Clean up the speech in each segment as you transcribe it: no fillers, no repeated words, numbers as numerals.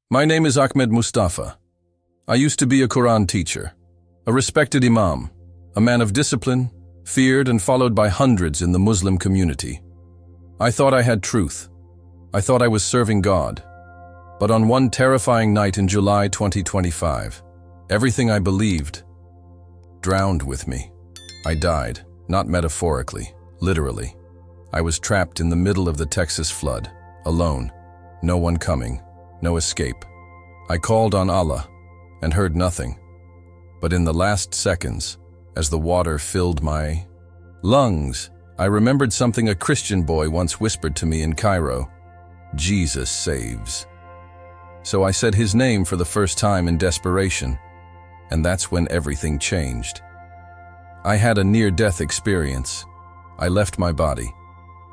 My name is Ahmed Mustafa. I used to be a Quran teacher, a respected imam, a man of discipline, feared and followed by hundreds in the Muslim community. I thought I had truth. I thought I was serving God. But on one terrifying night in July 2025, everything I believed drowned with me. I died, not metaphorically, literally. I was trapped in the middle of the Texas flood, alone, no one coming, no escape. I called on Allah and heard nothing. But in the last seconds, as the water filled my lungs, I remembered something a Christian boy once whispered to me in Cairo: Jesus saves. So I said his name for the first time in desperation, and that's when everything changed. I had a near-death experience. I left my body.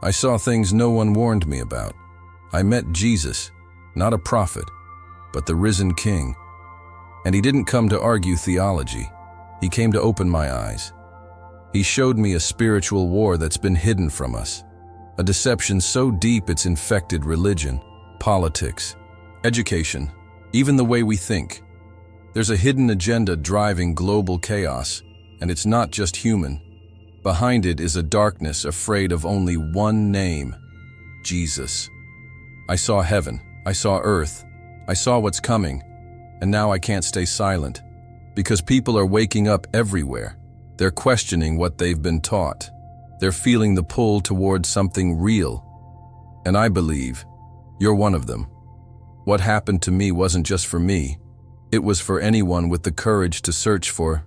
I saw things no one warned me about. I met Jesus, not a prophet, but the risen King. And he didn't come to argue theology. He came to open my eyes. He showed me a spiritual war that's been hidden from us, a deception so deep it's infected religion, politics, education, even the way we think. There's a hidden agenda driving global chaos, and it's not just human. Behind it is a darkness afraid of only one name: Jesus. I saw heaven, I saw earth, I saw what's coming, and now I can't stay silent, because people are waking up everywhere. They're questioning what they've been taught. They're feeling the pull towards something real. And I believe you're one of them. What happened to me wasn't just for me. It was for anyone with the courage to search for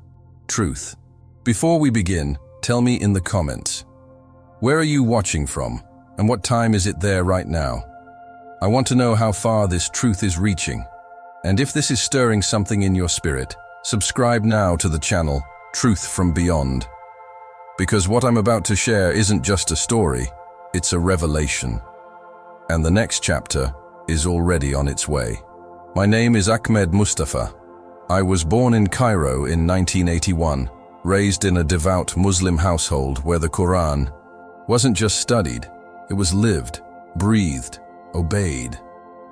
truth. Before we begin, tell me in the comments, where are you watching from, and what time is it there right now? I want to know how far this truth is reaching. And if this is stirring something in your spirit, subscribe now to the channel Truth from Beyond. Because what I'm about to share isn't just a story, it's a revelation. And the next chapter is already on its way. My name is Ahmed Mustafa. I was born in Cairo in 1981, raised in a devout Muslim household where the Quran wasn't just studied, it was lived, breathed, obeyed.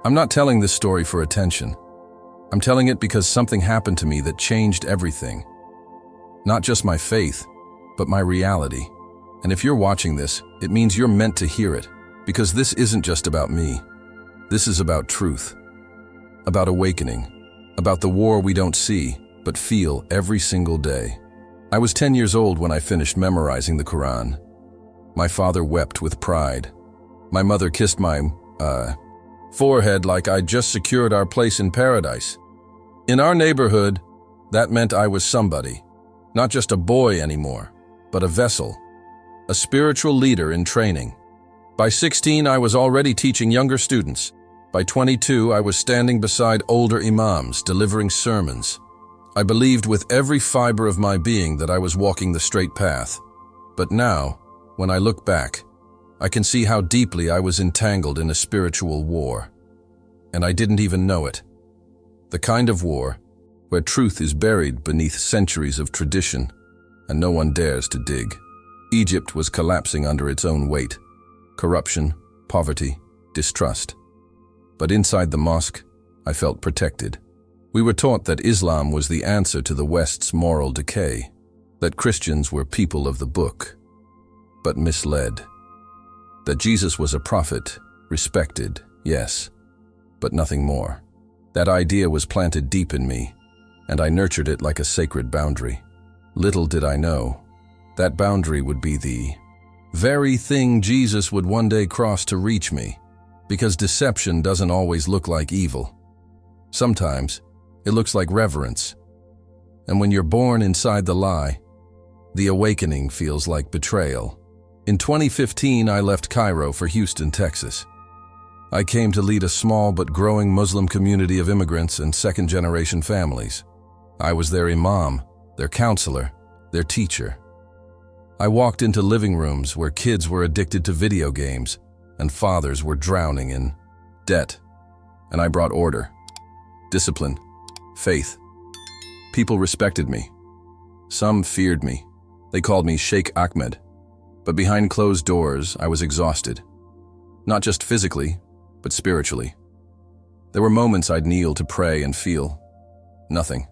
I'm not telling this story for attention. I'm telling it because something happened to me that changed everything. Not just my faith, but my reality. And if you're watching this, it means you're meant to hear it, because this isn't just about me. This is about truth, about awakening, about the war we don't see, but feel every single day. I was 10 years old when I finished memorizing the Quran. My father wept with pride. My mother kissed my forehead like I'd just secured our place in paradise. In our neighborhood, that meant I was somebody, not just a boy anymore, but a vessel, a spiritual leader in training. By 16, I was already teaching younger students. By 22, I was standing beside older imams, delivering sermons. I believed with every fiber of my being that I was walking the straight path. But now, when I look back, I can see how deeply I was entangled in a spiritual war. And I didn't even know it. The kind of war where truth is buried beneath centuries of tradition and no one dares to dig. Egypt was collapsing under its own weight. Corruption, poverty, distrust. But inside the mosque, I felt protected. We were taught that Islam was the answer to the West's moral decay, that Christians were people of the book, but misled. That Jesus was a prophet, respected, yes, but nothing more. That idea was planted deep in me, and I nurtured it like a sacred boundary. Little did I know, that boundary would be the very thing Jesus would one day cross to reach me, because deception doesn't always look like evil. Sometimes, it looks like reverence. And when you're born inside the lie, the awakening feels like betrayal. In 2015, I left Cairo for Houston, Texas. I came to lead a small but growing Muslim community of immigrants and second-generation families. I was their imam, their counselor, their teacher. I walked into living rooms where kids were addicted to video games and fathers were drowning in debt. And I brought order, discipline, faith. People respected me. Some feared me. They called me Sheikh Ahmed. But behind closed doors, I was exhausted. Not just physically, but spiritually. There were moments I'd kneel to pray and feel nothing,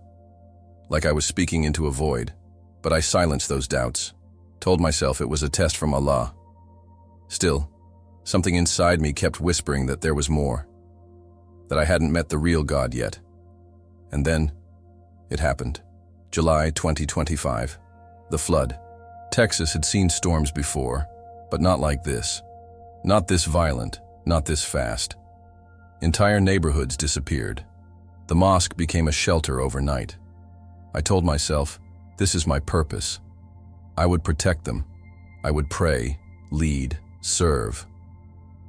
like I was speaking into a void, but I silenced those doubts, told myself it was a test from Allah. Still, something inside me kept whispering that there was more, that I hadn't met the real God yet. And then, it happened. July 2025. The flood. Texas had seen storms before, but not like this. Not this violent, not this fast. Entire neighborhoods disappeared. The mosque became a shelter overnight. I told myself, this is my purpose. I would protect them. I would pray, lead, serve.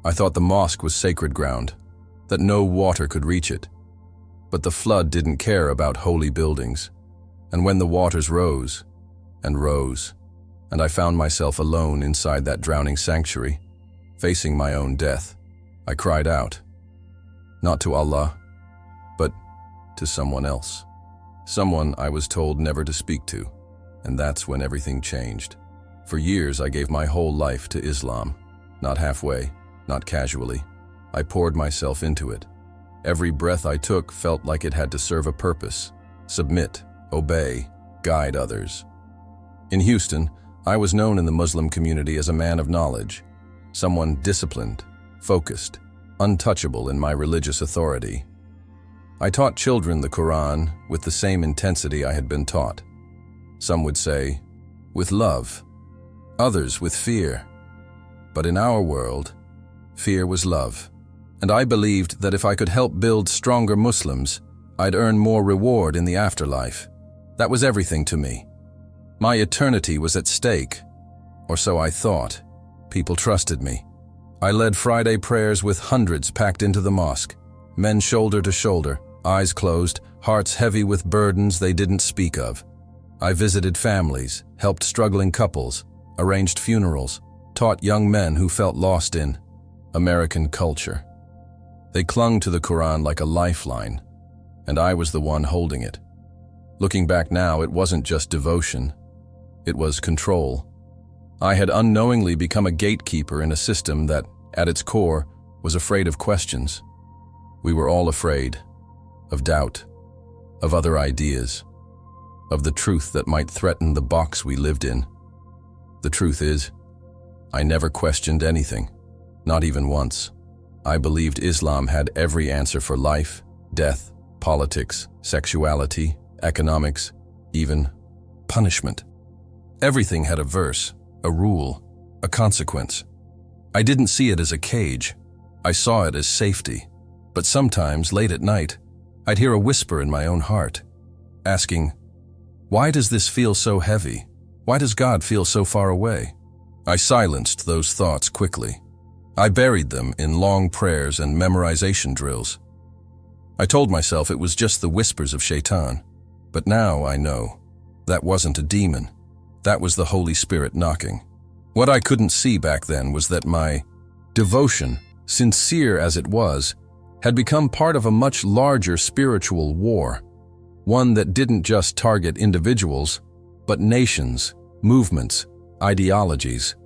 I thought the mosque was sacred ground, that no water could reach it. But the flood didn't care about holy buildings. And when the waters rose, and rose, and I found myself alone inside that drowning sanctuary, facing my own death, I cried out. Not to Allah, but to someone else. Someone I was told never to speak to, and that's when everything changed. For years I gave my whole life to Islam, not halfway, not casually. I poured myself into it. Every breath I took felt like it had to serve a purpose, submit, obey, guide others. In Houston, I was known in the Muslim community as a man of knowledge, someone disciplined, focused, untouchable in my religious authority. I taught children the Quran with the same intensity I had been taught. Some would say, with love, others with fear. But in our world, fear was love. And I believed that if I could help build stronger Muslims, I'd earn more reward in the afterlife. That was everything to me. My eternity was at stake, or so I thought. People trusted me. I led Friday prayers with hundreds packed into the mosque, men shoulder to shoulder, eyes closed, hearts heavy with burdens they didn't speak of. I visited families, helped struggling couples, arranged funerals, taught young men who felt lost in American culture. They clung to the Quran like a lifeline, and I was the one holding it. Looking back now, it wasn't just devotion. It was control. I had unknowingly become a gatekeeper in a system that, at its core, was afraid of questions. We were all afraid of doubt, of other ideas, of the truth that might threaten the box we lived in. The truth is, I never questioned anything, not even once. I believed Islam had every answer for life, death, politics, sexuality, economics, even punishment. Everything had a verse, a rule, a consequence. I didn't see it as a cage. I saw it as safety. But sometimes, late at night, I'd hear a whisper in my own heart, asking, why does this feel so heavy? Why does God feel so far away? I silenced those thoughts quickly. I buried them in long prayers and memorization drills. I told myself it was just the whispers of Shaitan. But now I know that wasn't a demon. That was the Holy Spirit knocking. What I couldn't see back then was that my devotion, sincere as it was, had become part of a much larger spiritual war, one that didn't just target individuals, but nations, movements, ideologies.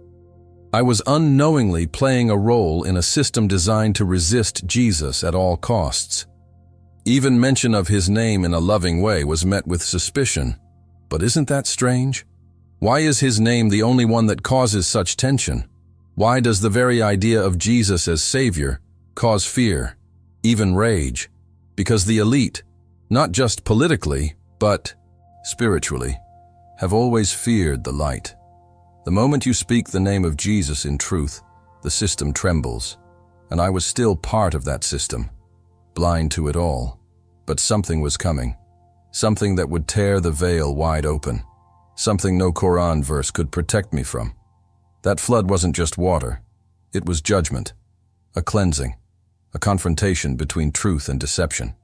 I was unknowingly playing a role in a system designed to resist Jesus at all costs. Even mention of his name in a loving way was met with suspicion. But isn't that strange? Why is his name the only one that causes such tension? Why does the very idea of Jesus as Savior cause fear, even rage? Because the elite, not just politically, but spiritually, have always feared the light. The moment you speak the name of Jesus in truth, the system trembles. And I was still part of that system, blind to it all. But something was coming, something that would tear the veil wide open, something no Quran verse could protect me from. That flood wasn't just water, it was judgment, a cleansing, a confrontation between truth and deception.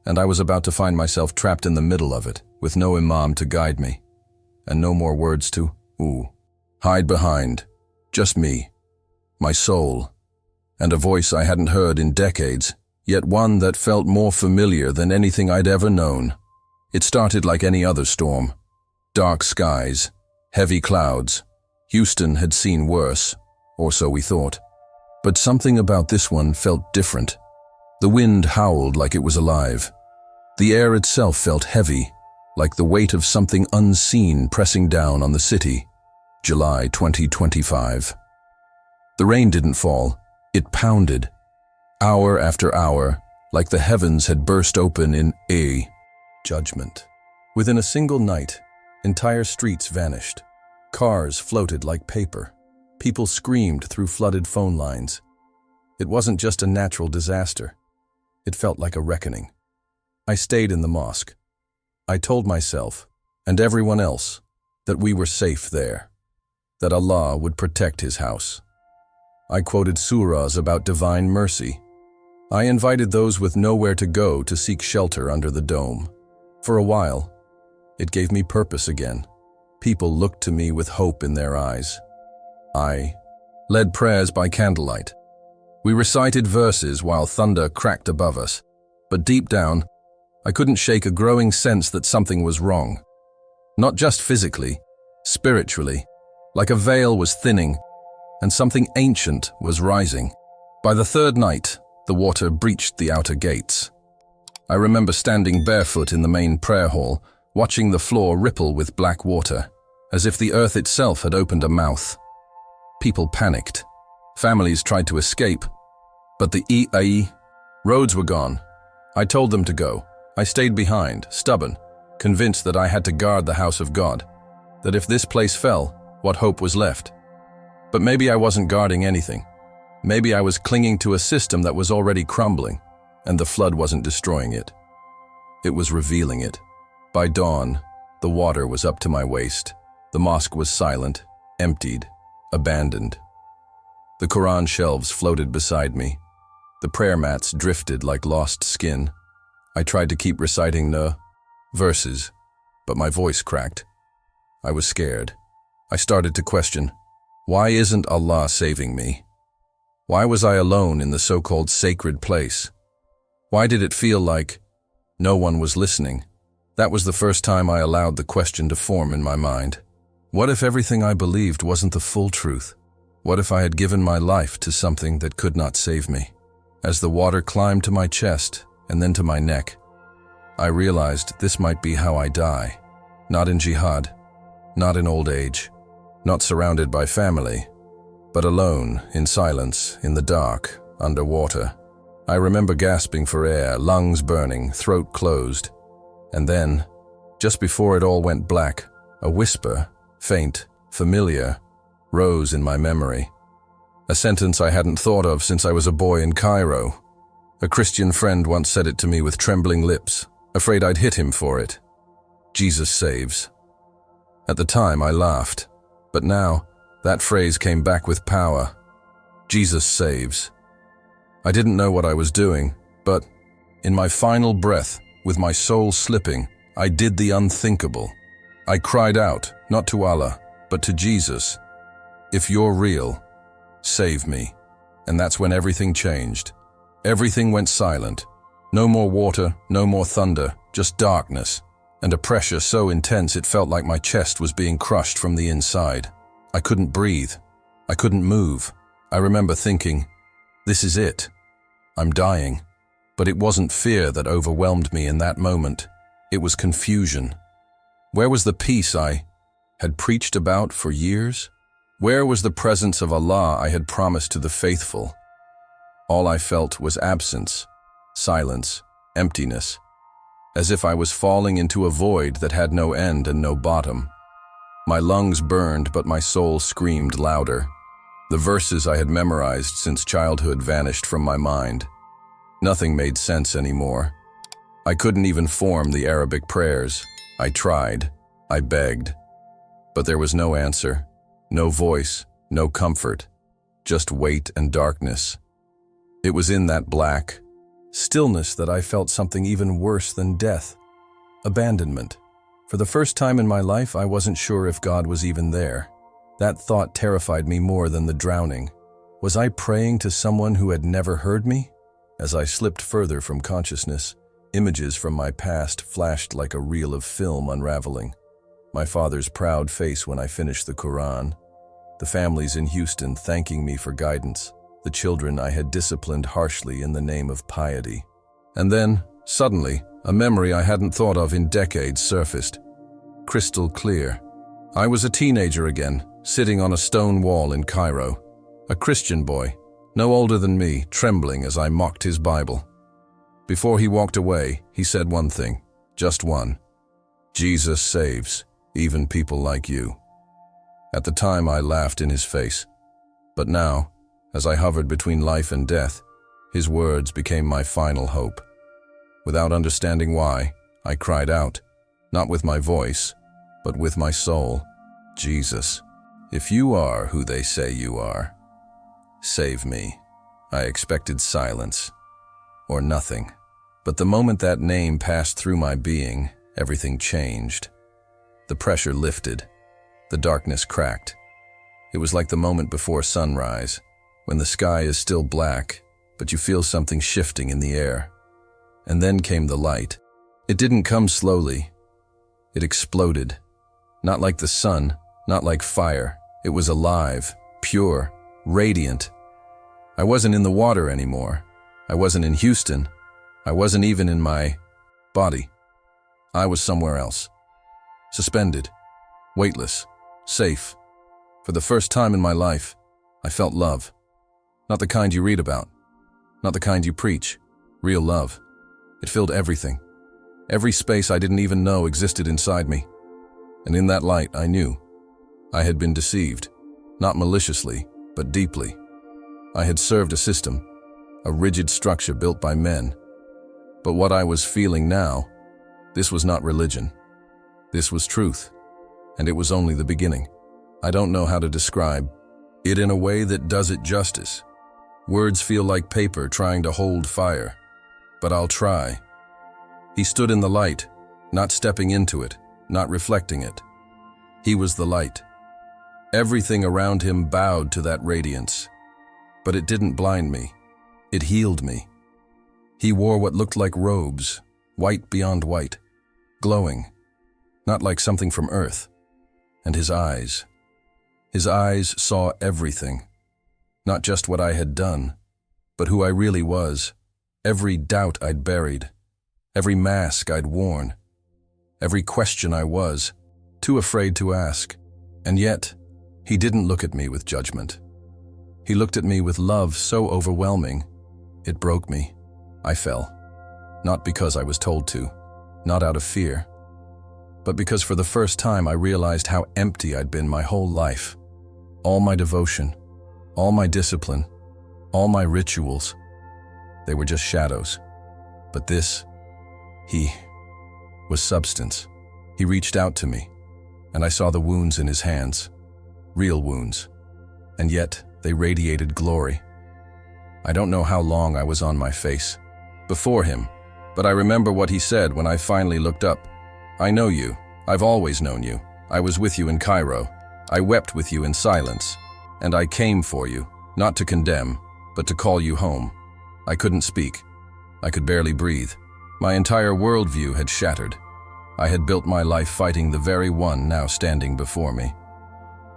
And I was about to find myself trapped in the middle of it, with no imam to guide me, and no more words to hide behind, just me, my soul, and a voice I hadn't heard in decades, yet one that felt more familiar than anything I'd ever known. It started like any other storm. Dark skies, heavy clouds. Houston had seen worse, or so we thought. But something about this one felt different. The wind howled like it was alive. The air itself felt heavy, like the weight of something unseen pressing down on the city. July 2025. The rain didn't fall. It pounded. Hour after hour, like the heavens had burst open in a judgment. Within a single night, entire streets vanished. Cars floated like paper. People screamed through flooded phone lines. It wasn't just a natural disaster. It felt like a reckoning. I stayed in the mosque. I told myself, and everyone else, that we were safe there, that Allah would protect His house. I quoted surahs about divine mercy. I invited those with nowhere to go to seek shelter under the dome. For a while, it gave me purpose again. People looked to me with hope in their eyes. I led prayers by candlelight. We recited verses while thunder cracked above us, but deep down, I couldn't shake a growing sense that something was wrong. Not just physically, spiritually, like a veil was thinning, and something ancient was rising. By the third night, the water breached the outer gates. I remember standing barefoot in the main prayer hall, watching the floor ripple with black water, as if the earth itself had opened a mouth. People panicked. Families tried to escape, but the roads were gone. I told them to go. I stayed behind, stubborn, convinced that I had to guard the house of God, that if this place fell, what hope was left? But maybe I wasn't guarding anything. Maybe I was clinging to a system that was already crumbling, and the flood wasn't destroying it. It was revealing it. By dawn, the water was up to my waist. The mosque was silent, emptied, abandoned. The Quran shelves floated beside me. The prayer mats drifted like lost skin. I tried to keep reciting the verses, but my voice cracked. I was scared. I started to question, why isn't Allah saving me? Why was I alone in the so-called sacred place? Why did it feel like no one was listening? That was the first time I allowed the question to form in my mind. What if everything I believed wasn't the full truth? What if I had given my life to something that could not save me? As the water climbed to my chest and then to my neck, I realized this might be how I die. Not in jihad, not in old age, not surrounded by family, but alone, in silence, in the dark, underwater. I remember gasping for air, lungs burning, throat closed. And then, just before it all went black, a whisper, faint, familiar, rose in my memory. A sentence I hadn't thought of since I was a boy in Cairo. A Christian friend once said it to me with trembling lips, afraid I'd hit him for it. Jesus saves. At the time, I laughed, but now, that phrase came back with power. Jesus saves. I didn't know what I was doing, but in my final breath, with my soul slipping, I did the unthinkable. I cried out, not to Allah, but to Jesus, if you're real, save me. And that's when everything changed. Everything went silent. No more water, no more thunder, just darkness, and a pressure so intense it felt like my chest was being crushed from the inside. I couldn't breathe. I couldn't move. I remember thinking, this is it. I'm dying. But it wasn't fear that overwhelmed me in that moment. It was confusion. Where was the peace I had preached about for years? Where was the presence of Allah I had promised to the faithful? All I felt was absence, silence, emptiness, as if I was falling into a void that had no end and no bottom. My lungs burned, but my soul screamed louder. The verses I had memorized since childhood vanished from my mind. Nothing made sense anymore. I couldn't even form the Arabic prayers. I tried. I begged. But there was no answer, no voice, no comfort, just weight and darkness. It was in that black stillness that I felt something even worse than death, abandonment. For the first time in my life, I wasn't sure if God was even there. That thought terrified me more than the drowning. Was I praying to someone who had never heard me? As I slipped further from consciousness, images from my past flashed like a reel of film unraveling. My father's proud face when I finished the Quran, the families in Houston thanking me for guidance, the children I had disciplined harshly in the name of piety. And then, suddenly, a memory I hadn't thought of in decades surfaced. Crystal clear. I was a teenager again, sitting on a stone wall in Cairo. A Christian boy, no older than me, trembling as I mocked his Bible. Before he walked away, he said one thing, just one. Jesus saves, even people like you. At the time, I laughed in his face. But now, as I hovered between life and death, his words became my final hope. Without understanding why, I cried out, not with my voice, but with my soul, Jesus, if you are who they say you are, save me. I expected silence, or nothing. But the moment that name passed through my being, everything changed. The pressure lifted. The darkness cracked. It was like the moment before sunrise, when the sky is still black, but you feel something shifting in the air. And then came the light. It didn't come slowly. It exploded. Not like the sun, not like fire. It was alive, pure, radiant. I wasn't in the water anymore. I wasn't in Houston. I wasn't even in my body. I was somewhere else. Suspended, weightless, safe. For the first time in my life, I felt love. Not the kind you read about. Not the kind you preach. Real love. It filled everything. Every space I didn't even know existed inside me. And in that light, I knew. I had been deceived. Not maliciously, but deeply. I had served a system, a rigid structure built by men. But what I was feeling now, this was not religion. This was truth. And it was only the beginning. I don't know how to describe it in a way that does it justice. Words feel like paper trying to hold fire. But I'll try. He stood in the light, not stepping into it, not reflecting it. He was the light. Everything around him bowed to that radiance. But it didn't blind me. It healed me. He wore what looked like robes, white beyond white, glowing, not like something from earth. And his eyes saw everything, not just what I had done, but who I really was, every doubt I'd buried, every mask I'd worn, every question I was, too afraid to ask. And yet, he didn't look at me with judgment. He looked at me with love so overwhelming, it broke me. I fell, not because I was told to, not out of fear, but because for the first time I realized how empty I'd been my whole life. All my devotion, all my discipline, all my rituals, they were just shadows. But this, he was substance. He reached out to me, and I saw the wounds in his hands, real wounds, and yet they radiated glory. I don't know how long I was on my face before him, but I remember what he said when I finally looked up. I know you. I've always known you. I was with you in Cairo. I wept with you in silence. And I came for you, not to condemn, but to call you home. I couldn't speak. I could barely breathe. My entire worldview had shattered. I had built my life fighting the very one now standing before me.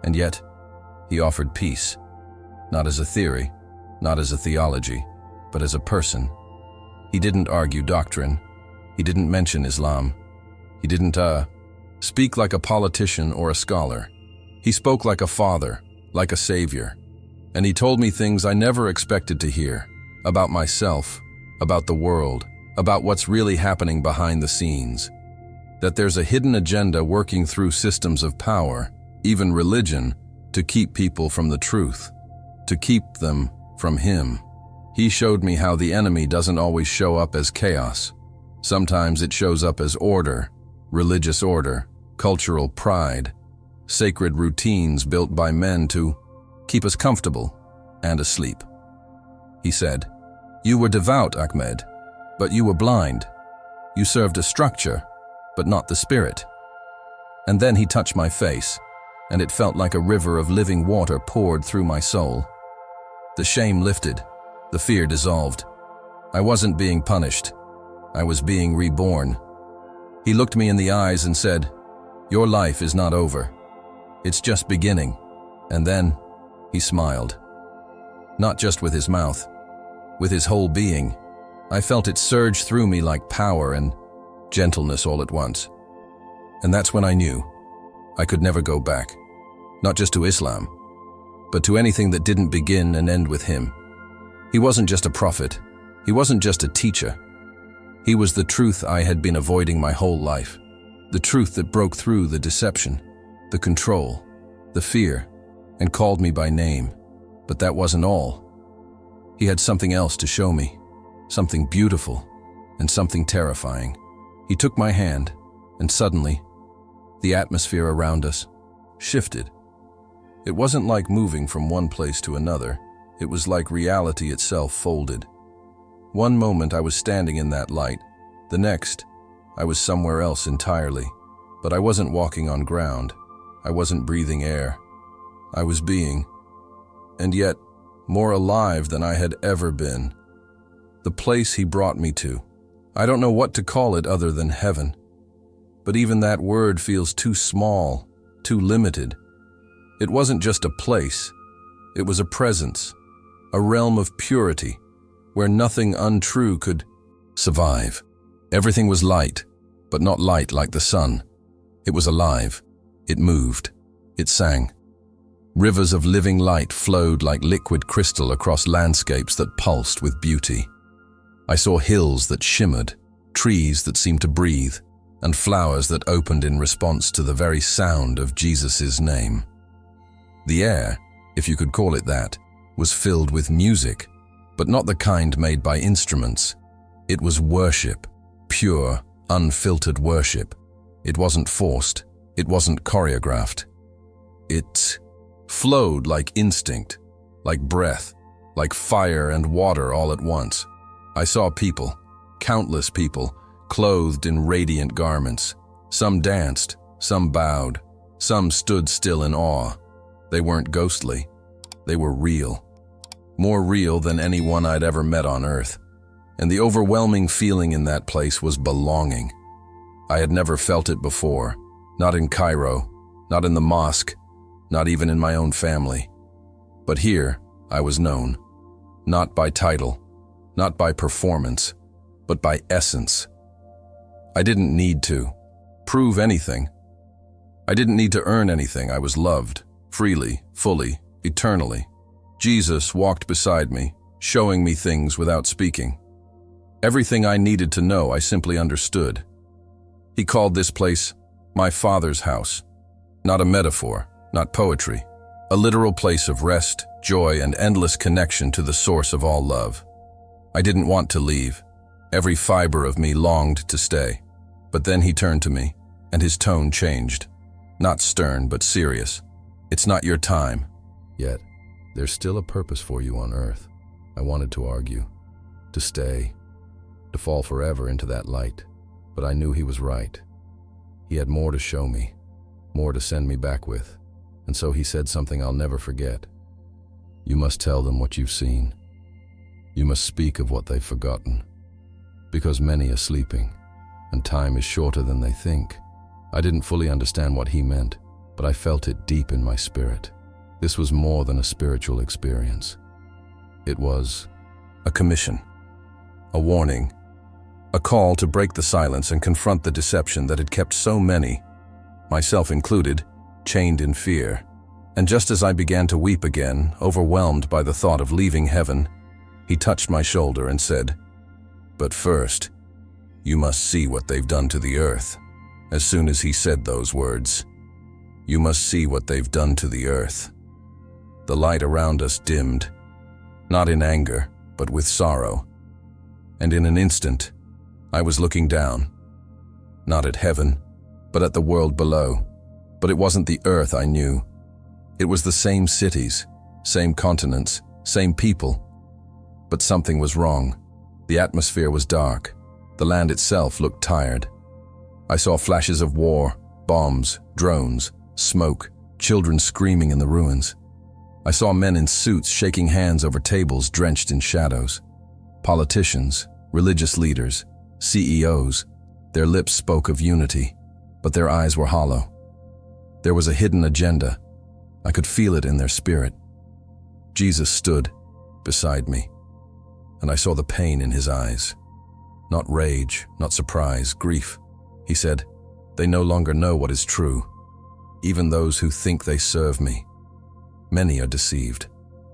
And yet, he offered peace. Not as a theory, not as a theology, but as a person. He didn't argue doctrine. He didn't mention Islam. He didn't, speak like a politician or a scholar. He spoke like a father, like a savior. And he told me things I never expected to hear, about myself, about the world, about what's really happening behind the scenes. That there's a hidden agenda working through systems of power, even religion, to keep people from the truth, to keep them from him. He showed me how the enemy doesn't always show up as chaos. Sometimes it shows up as order, religious order, cultural pride, sacred routines built by men to keep us comfortable and asleep. He said, "You were devout, Ahmed, but you were blind. You served a structure, but not the spirit." And then he touched my face, and it felt like a river of living water poured through my soul. The shame lifted. The fear dissolved. I wasn't being punished. I was being reborn. He looked me in the eyes and said, "Your life is not over. It's just beginning." And then he smiled. Not just with his mouth, with his whole being. I felt it surge through me like power and gentleness all at once. And that's when I knew I could never go back. Not just to Islam, but to anything that didn't begin and end with him. He wasn't just a prophet. He wasn't just a teacher. He was the truth I had been avoiding my whole life. The truth that broke through the deception, the control, the fear, and called me by name. But that wasn't all. He had something else to show me, something beautiful and something terrifying. He took my hand, and suddenly, the atmosphere around us shifted. It wasn't like moving from one place to another. It was like reality itself folded. One moment I was standing in that light. The next, I was somewhere else entirely. But I wasn't walking on ground. I wasn't breathing air. I was being, and yet more alive than I had ever been. The place he brought me to. I don't know what to call it other than heaven. But even that word feels too small, too limited. It wasn't just a place. It was a presence, a realm of purity, where nothing untrue could survive. Everything was light, but not light like the sun. It was alive. It moved. It sang. Rivers of living light flowed like liquid crystal across landscapes that pulsed with beauty. I saw hills that shimmered, trees that seemed to breathe, and flowers that opened in response to the very sound of Jesus' name. The air, if you could call it that, was filled with music, but not the kind made by instruments. It was worship, pure, unfiltered worship. It wasn't forced. It wasn't choreographed. It flowed like instinct, like breath, like fire and water all at once. I saw people, countless people, clothed in radiant garments. Some danced, some bowed, some stood still in awe. They weren't ghostly. They were real. More real than anyone I'd ever met on earth. And the overwhelming feeling in that place was belonging. I had never felt it before. Not in Cairo, not in the mosque, not even in my own family. But here, I was known. Not by title, not by performance, but by essence. I didn't need to prove anything. I didn't need to earn anything. I was loved, freely, fully, eternally. Jesus walked beside me, showing me things without speaking. Everything I needed to know, I simply understood. He called this place my Father's house. Not a metaphor, not poetry. A literal place of rest, joy, and endless connection to the source of all love. I didn't want to leave. Every fiber of me longed to stay. But then he turned to me, and his tone changed. Not stern, but serious. It's not your time. Yet, there's still a purpose for you on earth. I wanted to argue. To stay. To fall forever into that light. But I knew he was right. He had more to show me. More to send me back with. And so he said something I'll never forget. You must tell them what you've seen. You must speak of what they've forgotten. Because many are sleeping, and time is shorter than they think. I didn't fully understand what he meant, but I felt it deep in my spirit. This was more than a spiritual experience. It was a commission, a warning, a call to break the silence and confront the deception that had kept so many, myself included, chained in fear. And just as I began to weep again, overwhelmed by the thought of leaving heaven, he touched my shoulder and said, "But first, you must see what they've done to the earth." As soon as he said those words, "You must see what they've done to the earth." The light around us dimmed, not in anger, but with sorrow. And in an instant, I was looking down, not at heaven, but at the world below. But it wasn't the earth I knew. It was the same cities, same continents, same people. But something was wrong. The atmosphere was dark. The land itself looked tired. I saw flashes of war, bombs, drones, smoke, children screaming in the ruins. I saw men in suits shaking hands over tables drenched in shadows. Politicians, religious leaders, CEOs, their lips spoke of unity, but their eyes were hollow. There was a hidden agenda. I could feel it in their spirit. Jesus stood, beside me, and I saw the pain in his eyes. Not rage, not surprise, grief. He said, "They no longer know what is true, even those who think they serve me. Many are deceived."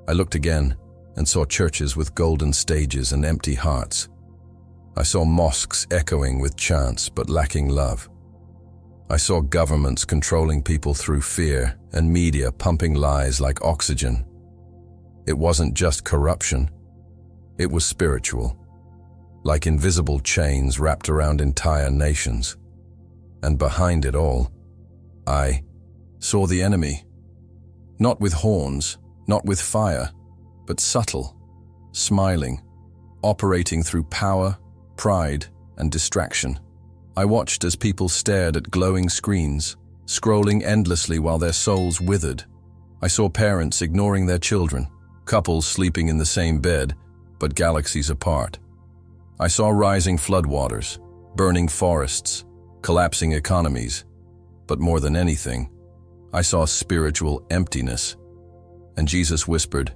I looked again and saw churches with golden stages and empty hearts. I saw mosques echoing with chants but lacking love. I saw governments controlling people through fear and media pumping lies like oxygen. It wasn't just corruption, it was spiritual, like invisible chains wrapped around entire nations. And behind it all, I saw the enemy. Not with horns, not with fire, but subtle, smiling, operating through power, pride, and distraction. I watched as people stared at glowing screens, scrolling endlessly while their souls withered. I saw parents ignoring their children, couples sleeping in the same bed, but galaxies apart. I saw rising floodwaters, burning forests, collapsing economies, but more than anything, I saw spiritual emptiness. And Jesus whispered,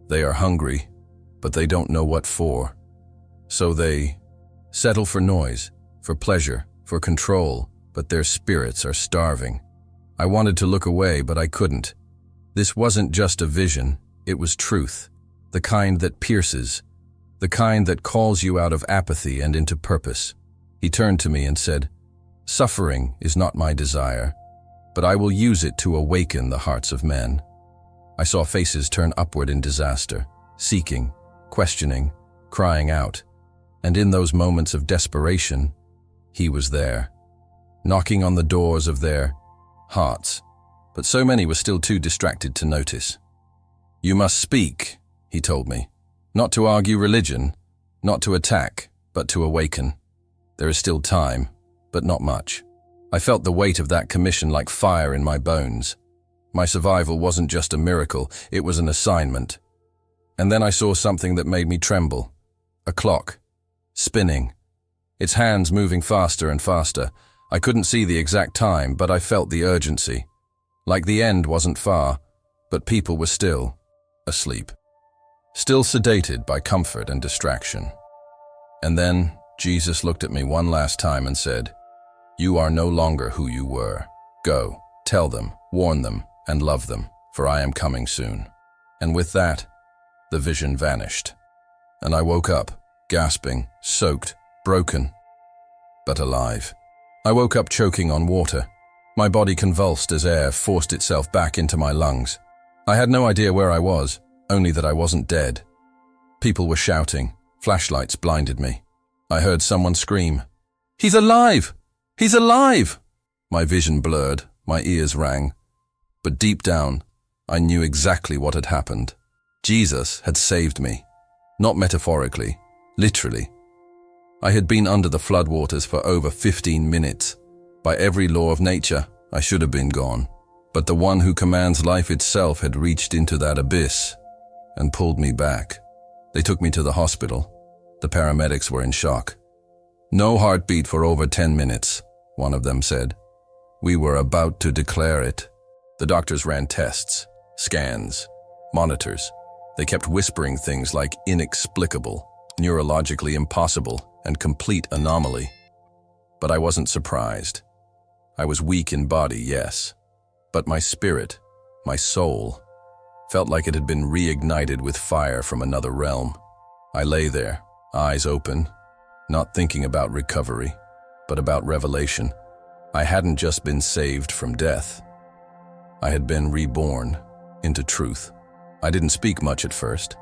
"They are hungry, but they don't know what for. So they settle for noise, for pleasure, for control, but their spirits are starving." I wanted to look away, but I couldn't. This wasn't just a vision, it was truth, the kind that pierces, the kind that calls you out of apathy and into purpose. He turned to me and said, "Suffering is not my desire, but I will use it to awaken the hearts of men." I saw faces turn upward in disaster, seeking, questioning, crying out. And in those moments of desperation, he was there, knocking on the doors of their hearts. But so many were still too distracted to notice. "You must speak," he told me, "not to argue religion, not to attack, but to awaken. There is still time, but not much." I felt the weight of that commission like fire in my bones. My survival wasn't just a miracle, it was an assignment. And then I saw something that made me tremble. A clock, spinning, its hands moving faster and faster. I couldn't see the exact time, but I felt the urgency. Like the end wasn't far, but people were still asleep, still sedated by comfort and distraction. And then Jesus looked at me one last time and said, "You are no longer who you were. Go, tell them, warn them, and love them, for I am coming soon." And with that, the vision vanished. And I woke up, gasping, soaked, broken, but alive. I woke up choking on water. My body convulsed as air forced itself back into my lungs. I had no idea where I was, only that I wasn't dead. People were shouting, flashlights blinded me. I heard someone scream, "He's alive! He's alive!" My vision blurred, my ears rang. But deep down, I knew exactly what had happened. Jesus had saved me. Not metaphorically, literally. I had been under the floodwaters for over 15 minutes. By every law of nature, I should have been gone. But the one who commands life itself had reached into that abyss and pulled me back. They took me to the hospital. The paramedics were in shock. "No heartbeat for over 10 minutes, one of them said. We were about to declare it. The doctors ran tests, scans, monitors. They kept whispering things like inexplicable, neurologically impossible, and complete anomaly. But I wasn't surprised. I was weak in body, yes. But my spirit, my soul, felt like it had been reignited with fire from another realm. I lay there, eyes open, not thinking about recovery, but about revelation. I hadn't just been saved from death. I had been reborn into truth. I didn't speak much at first.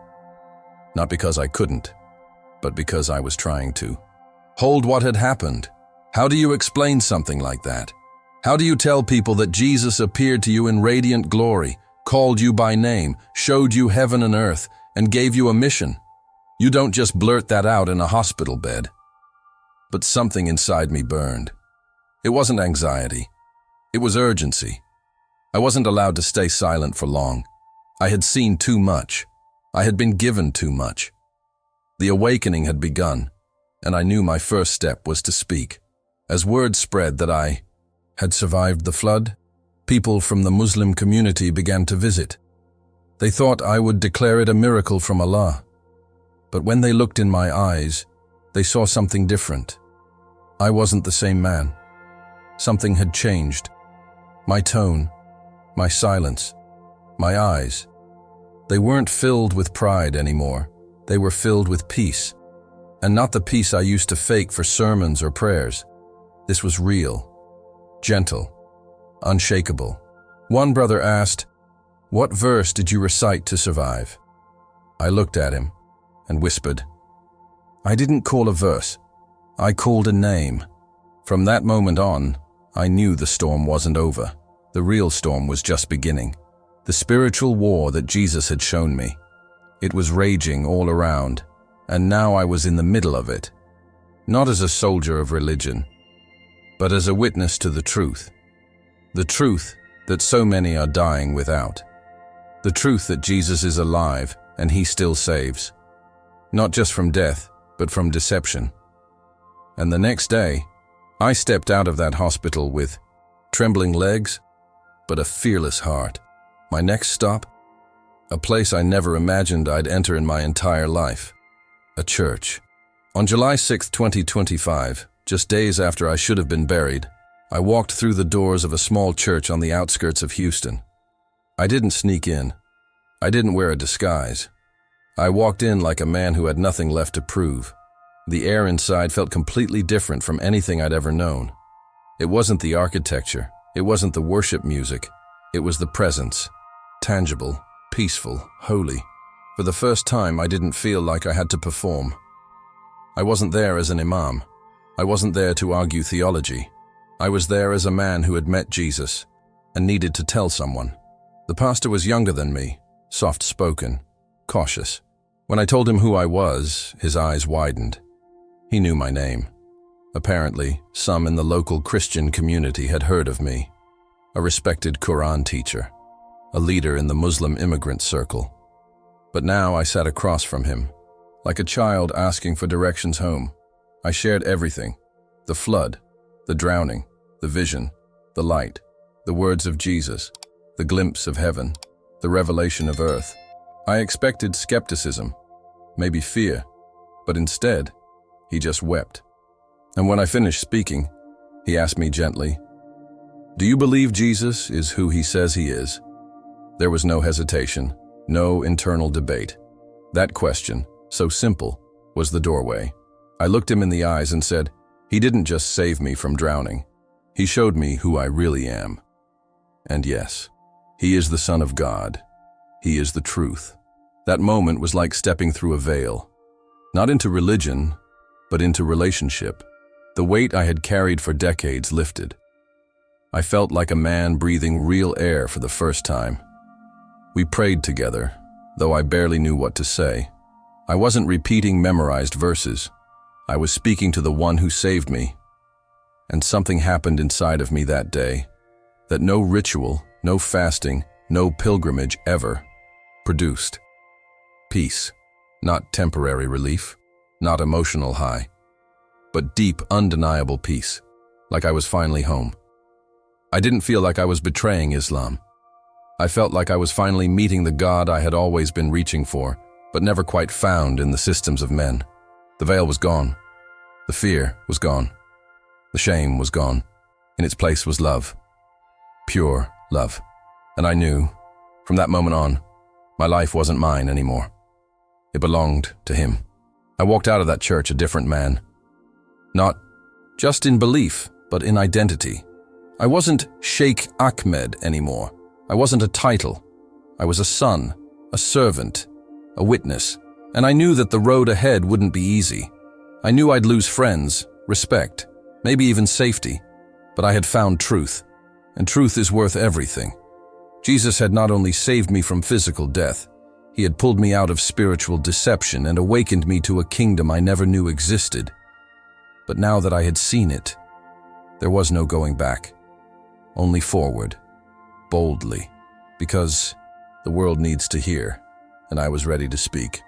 Not because I couldn't, but because I was trying to. Hold what had happened. How do you explain something like that? How do you tell people that Jesus appeared to you in radiant glory, called you by name, showed you heaven and earth, and gave you a mission? You don't just blurt that out in a hospital bed. But something inside me burned. It wasn't anxiety. It was urgency. I wasn't allowed to stay silent for long. I had seen too much. I had been given too much. The awakening had begun, and I knew my first step was to speak. As word spread that I had survived the flood, people from the Muslim community began to visit. They thought I would declare it a miracle from Allah. But when they looked in my eyes, they saw something different. I wasn't the same man. Something had changed. My tone, my silence, my eyes. They weren't filled with pride anymore. They were filled with peace. And not the peace I used to fake for sermons or prayers. This was real, gentle, unshakable. One brother asked, "What verse did you recite to survive?" I looked at him and whispered, "I didn't call a verse. I called a name." From that moment on, I knew the storm wasn't over. The real storm was just beginning. The spiritual war that Jesus had shown me. It was raging all around, and now I was in the middle of it. Not as a soldier of religion, but as a witness to the truth. The truth that so many are dying without. The truth that Jesus is alive and he still saves. Not just from death, but from deception. And the next day, I stepped out of that hospital with trembling legs, but a fearless heart. My next stop? A place I never imagined I'd enter in my entire life. A church. On July 6, 2025, just days after I should have been buried, I walked through the doors of a small church on the outskirts of Houston. I didn't sneak in. I didn't wear a disguise. I walked in like a man who had nothing left to prove. The air inside felt completely different from anything I'd ever known. It wasn't the architecture. It wasn't the worship music. It was the presence. Tangible, peaceful, holy. For the first time, I didn't feel like I had to perform. I wasn't there as an imam. I wasn't there to argue theology. I was there as a man who had met Jesus and needed to tell someone. The pastor was younger than me, soft-spoken, cautious. When I told him who I was, his eyes widened. He knew my name. Apparently, some in the local Christian community had heard of me. A respected Quran teacher, a leader in the Muslim immigrant circle. But now I sat across from him, like a child asking for directions home. I shared everything: the flood, the drowning, the vision, the light, the words of Jesus, the glimpse of heaven, the revelation of earth. I expected skepticism, maybe fear, but instead, he just wept. And when I finished speaking, he asked me gently, "Do you believe Jesus is who he says he is?" There was no hesitation, no internal debate. That question, so simple, was the doorway. I looked him in the eyes and said, "He didn't just save me from drowning. He showed me who I really am." And yes, he is the Son of God. He is the truth. That moment was like stepping through a veil. Not into religion, but into relationship. The weight I had carried for decades lifted. I felt like a man breathing real air for the first time. We prayed together, though I barely knew what to say. I wasn't repeating memorized verses. I was speaking to the one who saved me. And something happened inside of me that day that no ritual, no fasting, no pilgrimage ever produced. Peace, not temporary relief, not emotional high, but deep, undeniable peace, like I was finally home. I didn't feel like I was betraying Islam. I felt like I was finally meeting the God I had always been reaching for, but never quite found in the systems of men. The veil was gone. The fear was gone. The shame was gone. In its place was love. Pure love. And I knew, from that moment on, my life wasn't mine anymore. It belonged to him. I walked out of that church a different man. Not just in belief, but in identity. I wasn't Sheikh Ahmed anymore. I wasn't a title. I was a son, a servant, a witness. And I knew that the road ahead wouldn't be easy. I knew I'd lose friends, respect, maybe even safety. But I had found truth, and truth is worth everything. Jesus had not only saved me from physical death, he had pulled me out of spiritual deception and awakened me to a kingdom I never knew existed. But now that I had seen it, there was no going back. Only forward, boldly, because the world needs to hear, and I was ready to speak.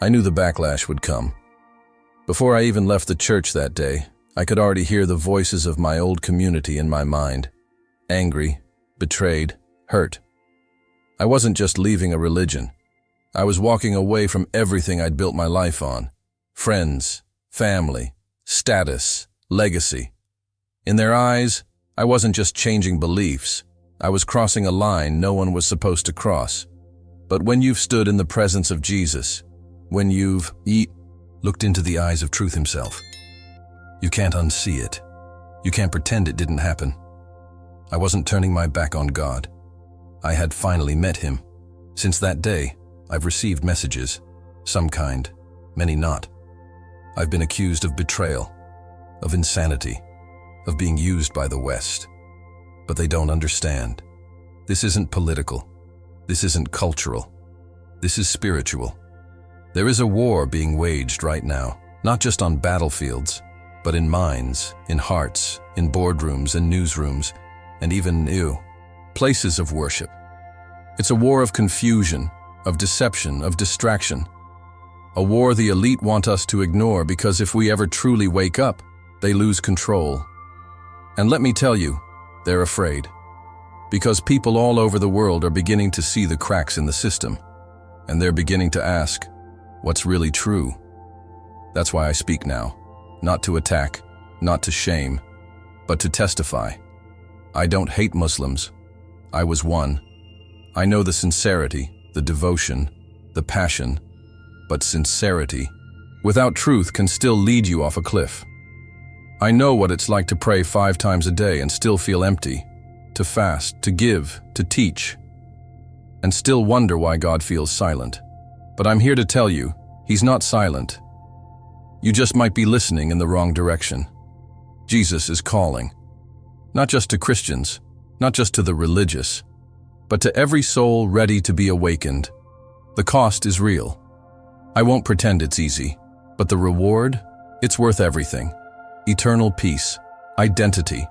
I knew the backlash would come. Before I even left the church that day, I could already hear the voices of my old community in my mind. Angry, betrayed, hurt. I wasn't just leaving a religion. I was walking away from everything I'd built my life on. Friends, family, status, legacy. In their eyes, I wasn't just changing beliefs. I was crossing a line no one was supposed to cross. But when you've stood in the presence of Jesus, when you've looked into the eyes of truth himself, you can't unsee it. You can't pretend it didn't happen. I wasn't turning my back on God. I had finally met him. Since that day, I've received messages, some kind, many not. I've been accused of betrayal, of insanity, of being used by the West. But they don't understand. This isn't political. This isn't cultural. This is spiritual. There is a war being waged right now, not just on battlefields, but in minds, in hearts, in boardrooms and newsrooms, and even places of worship. It's a war of confusion, of deception, of distraction. A war the elite want us to ignore because if we ever truly wake up, they lose control. And let me tell you, they're afraid. Because people all over the world are beginning to see the cracks in the system, and they're beginning to ask, what's really true? That's why I speak now, not to attack, not to shame, but to testify. I don't hate Muslims. I was one. I know the sincerity, the devotion, the passion, but sincerity, without truth, can still lead you off a cliff. I know what it's like to pray 5 times a day and still feel empty, to fast, to give, to teach, and still wonder why God feels silent. But I'm here to tell you, he's not silent. You just might be listening in the wrong direction. Jesus is calling, not just to Christians, not just to the religious, but to every soul ready to be awakened. The cost is real. I won't pretend it's easy, but the reward, it's worth everything. Eternal peace, identity,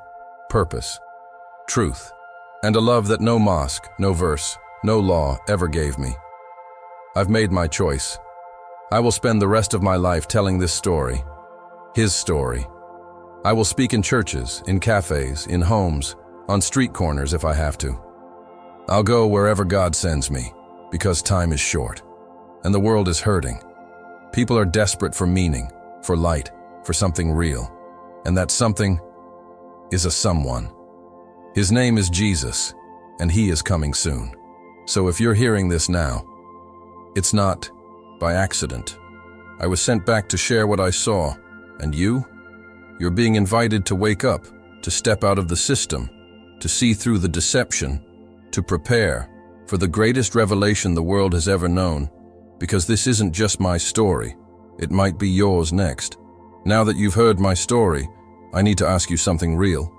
purpose, truth, and a love that no mosque, no verse, no law ever gave me. I've made my choice. I will spend the rest of my life telling this story, his story. I will speak in churches, in cafes, in homes, on street corners if I have to. I'll go wherever God sends me, because time is short, and the world is hurting. People are desperate for meaning, for light, for something real, and that something is a someone. His name is Jesus, and he is coming soon. So if you're hearing this now, it's not by accident. I was sent back to share what I saw, and you're being invited to wake up, to step out of the system, to see through the deception, to prepare for the greatest revelation the world has ever known, because this isn't just my story, it might be yours next. Now that you've heard my story, I need to ask you something real.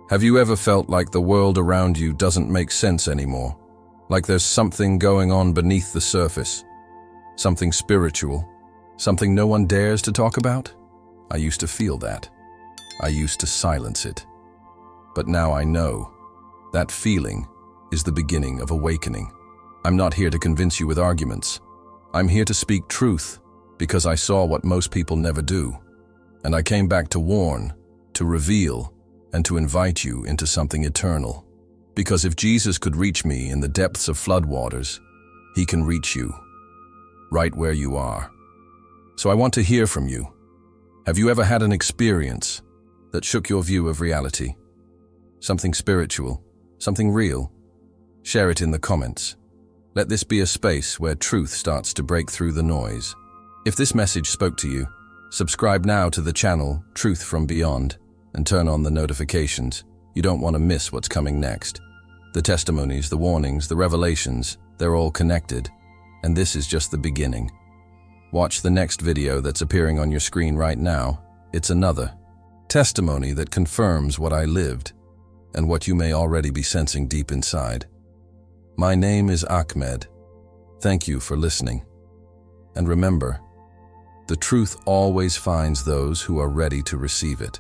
Have you ever felt like the world around you doesn't make sense anymore? Like there's something going on beneath the surface? Something spiritual? Something no one dares to talk about? I used to feel that. I used to silence it. But now I know. That feeling is the beginning of awakening. I'm not here to convince you with arguments. I'm here to speak truth, because I saw what most people never do. And I came back to warn, to reveal, and to invite you into something eternal. Because if Jesus could reach me in the depths of floodwaters, he can reach you, right where you are. So I want to hear from you. Have you ever had an experience that shook your view of reality? Something spiritual, something real? Share it in the comments. Let this be a space where truth starts to break through the noise. If this message spoke to you, subscribe now to the channel Truth from Beyond and turn on the notifications. You don't want to miss what's coming next. The testimonies, the warnings, the revelations, they're all connected, and this is just the beginning. Watch the next video that's appearing on your screen right now. It's another testimony that confirms what I lived and what you may already be sensing deep inside. My name is Ahmed. Thank you for listening. And remember, the truth always finds those who are ready to receive it.